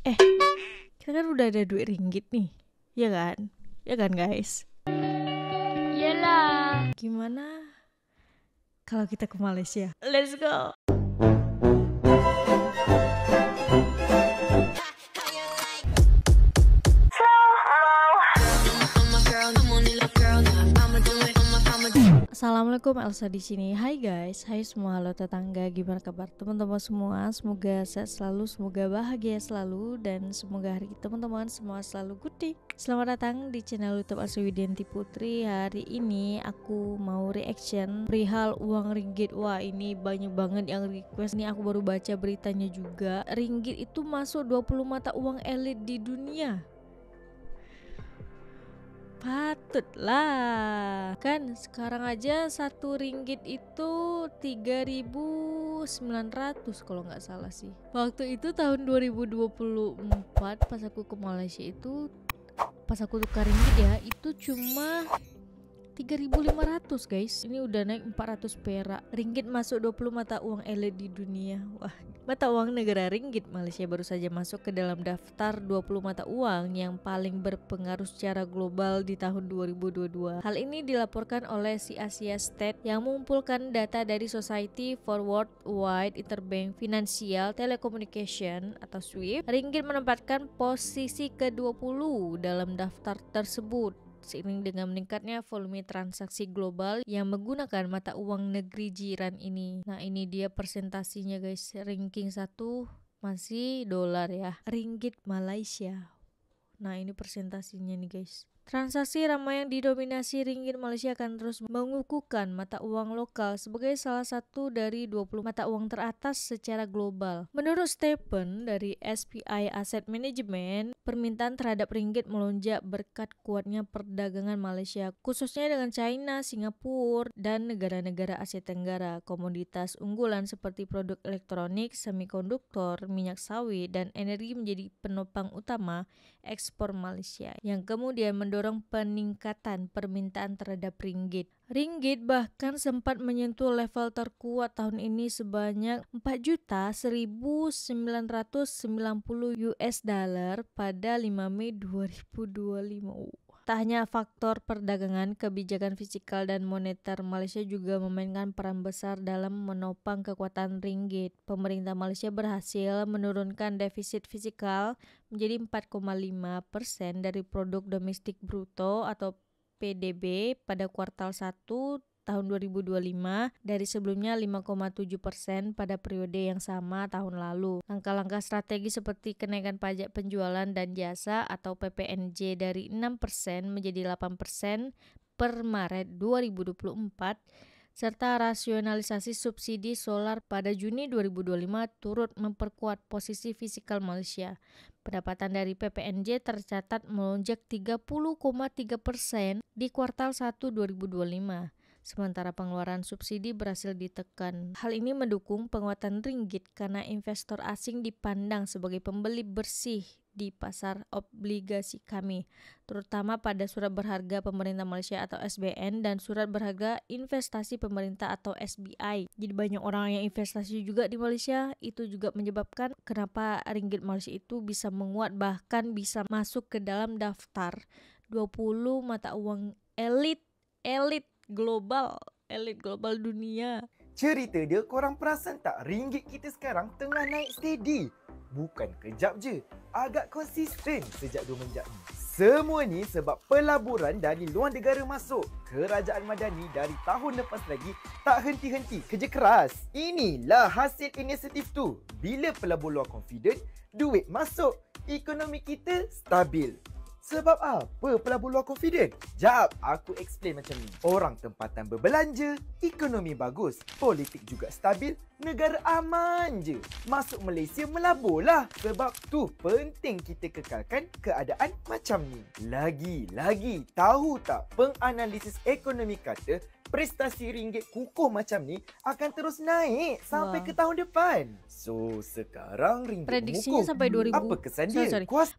Kita kan udah ada duit ringgit nih, ya kan? Ya kan guys? Yelah. Gimana kalau kita ke Malaysia? Let's go. Assalamualaikum, Elsa di sini. Hai guys, hai semua, halo tetangga, gimana kabar teman-teman semua? Semoga sehat selalu, semoga bahagia selalu, dan semoga hari teman-teman semua selalu good day. Selamat datang di channel YouTube Elsa Widianti Putri. Hari ini aku mau reaction perihal uang ringgit. Wah, ini banyak banget yang request. Ini aku baru baca beritanya juga. Ringgit itu masuk 20 mata uang elit di dunia. Patutlah, kan sekarang aja satu ringgit itu 3.900 kalau nggak salah sih. Waktu itu tahun 2024 pas aku ke Malaysia itu, pas aku tukar ringgit ya, itu cuma 3.500 guys. Ini udah naik 400 perak. Ringgit masuk 20 mata uang elit di dunia. Wah, mata uang negara ringgit Malaysia baru saja masuk ke dalam daftar 20 mata uang yang paling berpengaruh secara global di tahun 2022. Hal ini dilaporkan oleh si Asia State yang mengumpulkan data dari Society for Worldwide Interbank Financial Telecommunication atau SWIFT. Ringgit menempatkan posisi ke-20 dalam daftar tersebut, seiring dengan meningkatnya volume transaksi global yang menggunakan mata uang negeri jiran ini. Nah, ini dia presentasinya guys. Ranking 1 masih dolar ya, ringgit Malaysia. Nah, ini presentasinya nih guys. Transaksi ramai yang didominasi ringgit Malaysia akan terus mengukuhkan mata uang lokal sebagai salah satu dari 20 mata uang teratas secara global. Menurut Stephen dari SPI Asset Management, permintaan terhadap ringgit melonjak berkat kuatnya perdagangan Malaysia, khususnya dengan China, Singapura, dan negara-negara Asia Tenggara. Komoditas unggulan seperti produk elektronik, semikonduktor, minyak sawit, dan energi menjadi penopang utama ekspor Malaysia, yang kemudian mendorong peningkatan permintaan terhadap ringgit. Ringgit bahkan sempat menyentuh level terkuat tahun ini sebanyak 4.190.090 US dollar pada 5 Mei 2025. Tak hanya faktor perdagangan, kebijakan fiskal dan moneter Malaysia juga memainkan peran besar dalam menopang kekuatan ringgit. Pemerintah Malaysia berhasil menurunkan defisit fiskal menjadi 4,5% dari produk domestik bruto atau PDB pada kuartal 1 tahun 2025 dari sebelumnya 5,7% pada periode yang sama tahun lalu. Langkah-langkah strategi seperti kenaikan pajak penjualan dan jasa atau PPNJ dari 6% menjadi 8% per Maret 2024 serta rasionalisasi subsidi solar pada Juni 2025 turut memperkuat posisi fiskal Malaysia. Pendapatan dari PPNJ tercatat melonjak 30,3% di kuartal 1 2025. Sementara pengeluaran subsidi berhasil ditekan. Hal ini mendukung penguatan ringgit karena investor asing dipandang sebagai pembeli bersih di pasar obligasi kami, terutama pada surat berharga pemerintah Malaysia atau SBN dan surat berharga investasi pemerintah atau SBI. Jadi banyak orang yang investasi juga di Malaysia. Itu juga menyebabkan kenapa ringgit Malaysia itu bisa menguat, bahkan bisa masuk ke dalam daftar 20 mata uang elit global dunia. Cerita dia, korang perasan tak ringgit kita sekarang tengah naik steady? Bukan kejap je, agak konsisten sejak 2 menjak ni. Semua ni sebab pelaburan dari luar negara masuk. Kerajaan Madani dari tahun lepas lagi tak henti-henti kerja keras. Inilah hasil inisiatif tu. Bila pelabur luar confident, duit masuk, ekonomi kita stabil. Sebab apa pelabur luar confident? Jap, aku explain macam ni. Orang tempatan berbelanja, ekonomi bagus, politik juga stabil, negara aman je. Masuk Malaysia melaburlah. Sebab tu penting kita kekalkan keadaan macam ni. Lagi, tahu tak penganalisis ekonomi kata prestasi ringgit kukuh macam ni akan terus naik sampai ke tahun depan. So, sekarang ringgit prediksinya mengukuh. sampai 2000. Apa kesan dia?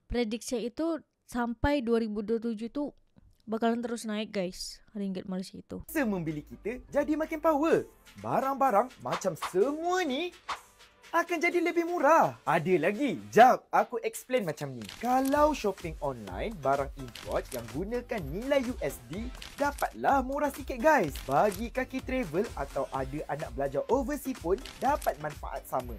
Prediksi itu sampai 2027 tuh bakalan terus naik guys, ringgit Malaysia itu. Membeli kita jadi makin power. Barang-barang macam semua ni akan jadi lebih murah. Ada lagi. Jap, aku explain macam ni. Kalau shopping online, barang import yang gunakan nilai USD, dapatlah murah sikit guys. Bagi kaki travel atau ada anak belajar overseas pun dapat manfaat sama.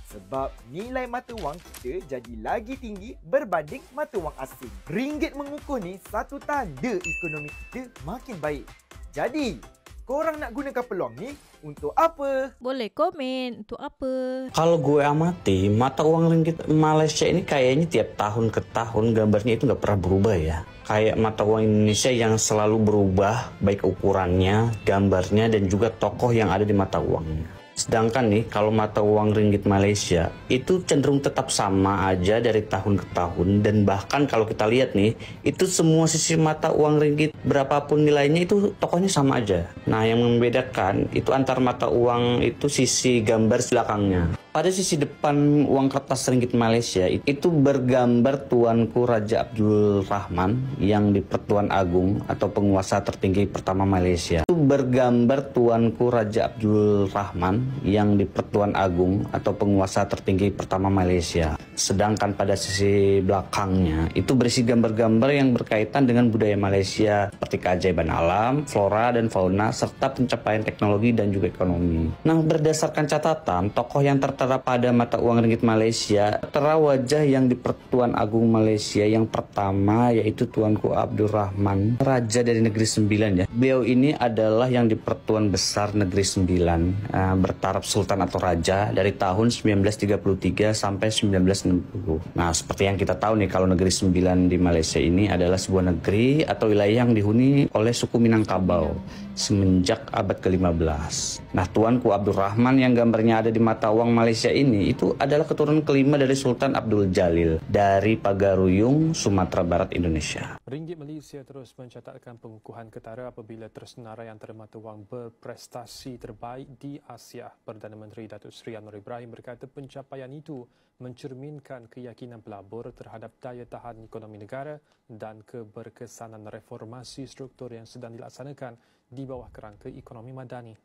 Sebab nilai mata wang kita jadi lagi tinggi berbanding mata wang asing. Ringgit mengukuh ni satu tanda ekonomi kita makin baik. Jadi, korang nak gunakan peluang ni untuk apa? Boleh komen untuk apa? Kalau gue amati, mata uang ringgit Malaysia ini kayaknya tiap tahun ke tahun gambarnya itu nggak pernah berubah ya. Kayak mata uang Indonesia yang selalu berubah, baik ukurannya, gambarnya, dan juga tokoh yang ada di mata uangnya. Sedangkan nih, kalau mata uang ringgit Malaysia itu cenderung tetap sama aja dari tahun ke tahun. Dan bahkan kalau kita lihat nih, itu semua sisi mata uang ringgit berapapun nilainya itu tokohnya sama aja. Nah, yang membedakan itu antar mata uang itu sisi gambar belakangnya. Pada sisi depan uang kertas ringgit Malaysia itu bergambar Tuanku Raja Abdul Rahman yang di Pertuan Agung atau penguasa tertinggi pertama Malaysia. Itu bergambar Tuanku Raja Abdul Rahman yang di Pertuan Agung atau penguasa tertinggi pertama Malaysia. Sedangkan pada sisi belakangnya itu berisi gambar-gambar yang berkaitan dengan budaya Malaysia seperti keajaiban alam, flora dan fauna serta pencapaian teknologi dan juga ekonomi. Nah, berdasarkan catatan, tokoh yang tertera pada mata uang ringgit Malaysia tertera wajah yang di Pertuan Agung Malaysia yang pertama yaitu Tuanku Abdul Rahman, Raja dari Negeri Sembilan ya. Beliau ini adalah yang di Pertuan Besar Negeri Sembilan, bertaraf Sultan atau Raja dari tahun 1933 sampai 1960. Nah, seperti yang kita tahu nih, kalau Negeri Sembilan di Malaysia ini adalah sebuah negeri atau wilayah yang dihuni oleh suku Minangkabau semenjak abad ke-15. Nah, Tuanku Abdul Rahman yang gambarnya ada di mata uang Malaysia ini itu adalah keturunan kelima dari Sultan Abdul Jalil dari Pagaruyung, Sumatera Barat, Indonesia. Ringgit Malaysia terus mencatatkan pengukuhan ketara apabila tersenarai antara mata wang berprestasi terbaik di Asia. Perdana Menteri Datuk Seri Anwar Ibrahim berkata pencapaian itu mencerminkan keyakinan pelabur terhadap daya tahan ekonomi negara dan keberkesanan reformasi struktur yang sedang dilaksanakan di bawah kerangka ekonomi madani.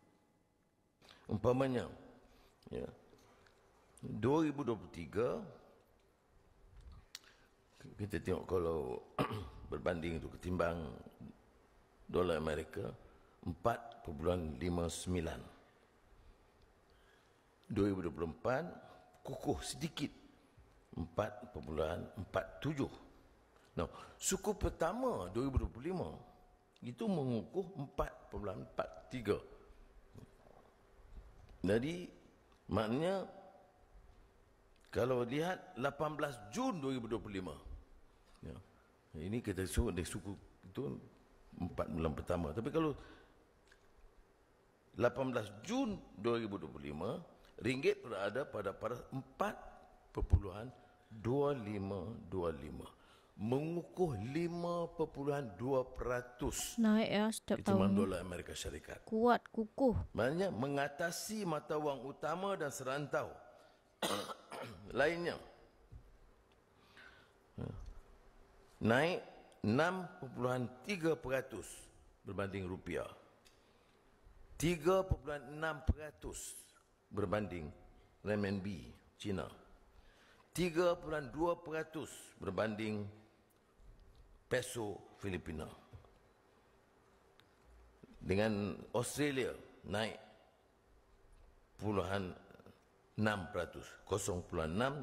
Umpamanya, ya, 2023 kita tengok kalau berbanding itu ketimbang dolar Amerika 4.59. 2024 kukuh sedikit 4.47. Nah, suku pertama 2025 itu mengukuh 4.43. Jadi maknanya kalau lihat 18 Jun 2025, ya, ini kita suku itu 4 bulan pertama. Tapi kalau 18 Jun 2025 ringgit berada pada 4.2525, mengukuh 5.2%. Naik ya setiap ketimbang tahun. dolar Amerika Syarikat. Kuat, kukuh. Maknanya mengatasi mata wang utama dan serantau lainnya. Naik 6.3% berbanding rupiah. 3.6% berbanding renminbi China. 3.2% berbanding peso Filipina. Dengan Australia naik 0.6%,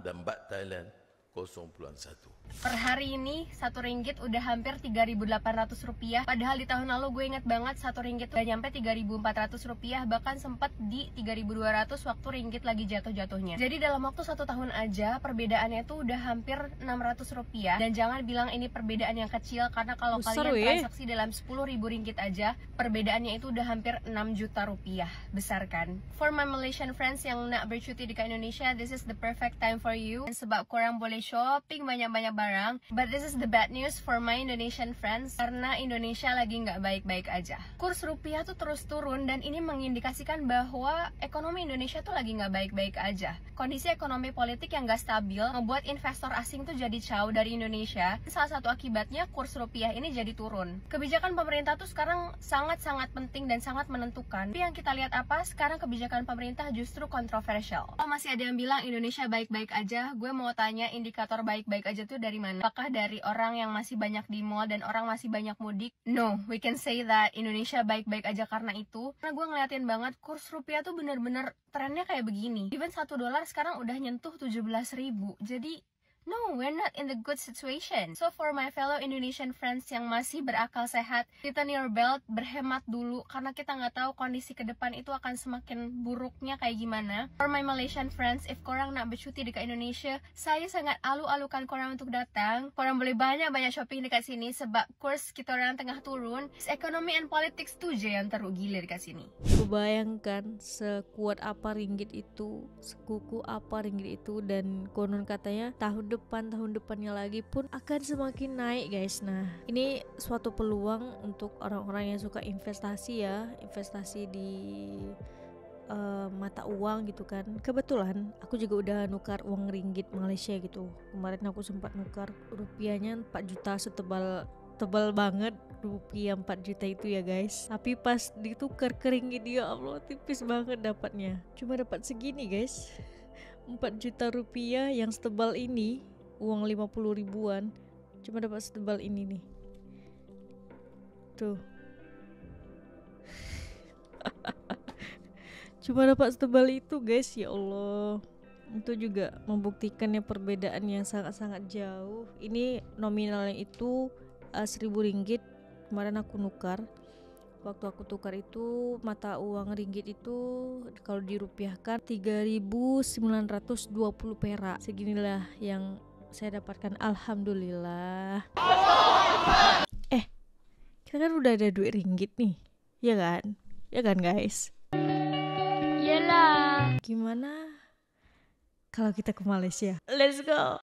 dan baht Thailand 0.1. Per hari ini RM1 udah hampir Rp3.800. Padahal di tahun lalu gue inget banget RM1 udah nyampe Rp3.400, bahkan sempat di Rp3.200 waktu ringgit lagi jatuh-jatuhnya. Jadi dalam waktu 1 tahun aja perbedaannya itu udah hampir Rp600. Dan jangan bilang ini perbedaan yang kecil, karena kalau kalian transaksi dalam Rp10.000 aja, perbedaannya itu udah hampir Rp6 juta. Besar kan? For my Malaysian friends yang nak bercuti dekat Indonesia, this is the perfect time for you. Sebab korang boleh shopping banyak-banyak barang. But this is the bad news for my Indonesian friends, karena Indonesia lagi nggak baik-baik aja. Kurs rupiah tuh terus turun dan ini mengindikasikan bahwa ekonomi Indonesia tuh lagi nggak baik-baik aja. Kondisi ekonomi politik yang nggak stabil membuat investor asing tuh jadi jauh dari Indonesia. Salah satu akibatnya kurs rupiah ini jadi turun. Kebijakan pemerintah tuh sekarang sangat-sangat penting dan sangat menentukan. Tapi yang kita lihat apa? Sekarang kebijakan pemerintah justru kontroversial. Kalau masih ada yang bilang Indonesia baik-baik aja, gue mau tanya indikator baik-baik aja tuh dari mana? Apakah dari orang yang masih banyak di mall dan orang masih banyak mudik? No, we can say that Indonesia baik-baik aja karena itu. Karena gue ngeliatin banget kurs rupiah tuh bener-bener trennya kayak begini. Even $1 sekarang udah nyentuh 17.000. Jadi no, we're not in the good situation. So for my fellow Indonesian friends yang masih berakal sehat, tighten your belt, berhemat dulu karena kita nggak tahu kondisi ke depan itu akan semakin buruknya kayak gimana. For my Malaysian friends, if korang nak bercuti dekat Indonesia, saya sangat alu-alukan korang untuk datang. Korang boleh banyak-banyak shopping dekat sini sebab kurs kita orang tengah turun. Ekonomi and politics tu je yang teruk gila dekat sini. Bayangkan sekuat apa ringgit itu, sekuku apa ringgit itu, dan konon katanya tahun depannya lagi pun akan semakin naik guys. Nah, ini suatu peluang untuk orang-orang yang suka investasi ya, investasi di mata uang gitu kan. Kebetulan aku juga udah nukar uang ringgit Malaysia gitu. Kemarin aku sempat nukar rupiahnya 4 juta, tebal banget rupiah 4 juta itu ya guys. Tapi pas ditukar ke ringgit, ya Allah tipis banget dapatnya. Cuma dapat segini guys. 4 juta rupiah yang setebal ini, uang 50 ribuan, cuma dapat setebal ini nih. Tuh. Cuma dapat setebal itu guys, ya Allah. Itu juga membuktikannya perbedaan yang sangat-sangat jauh. Ini nominalnya itu 1.000 ringgit. Kemarin aku nukar. Waktu aku tukar itu mata uang ringgit itu kalau dirupiahkan 3.920 perak. Seginilah yang saya dapatkan, alhamdulillah. Kita kan udah ada duit ringgit nih, ya kan? Ya kan guys? Iyalah. Gimana kalau kita ke Malaysia? Let's go.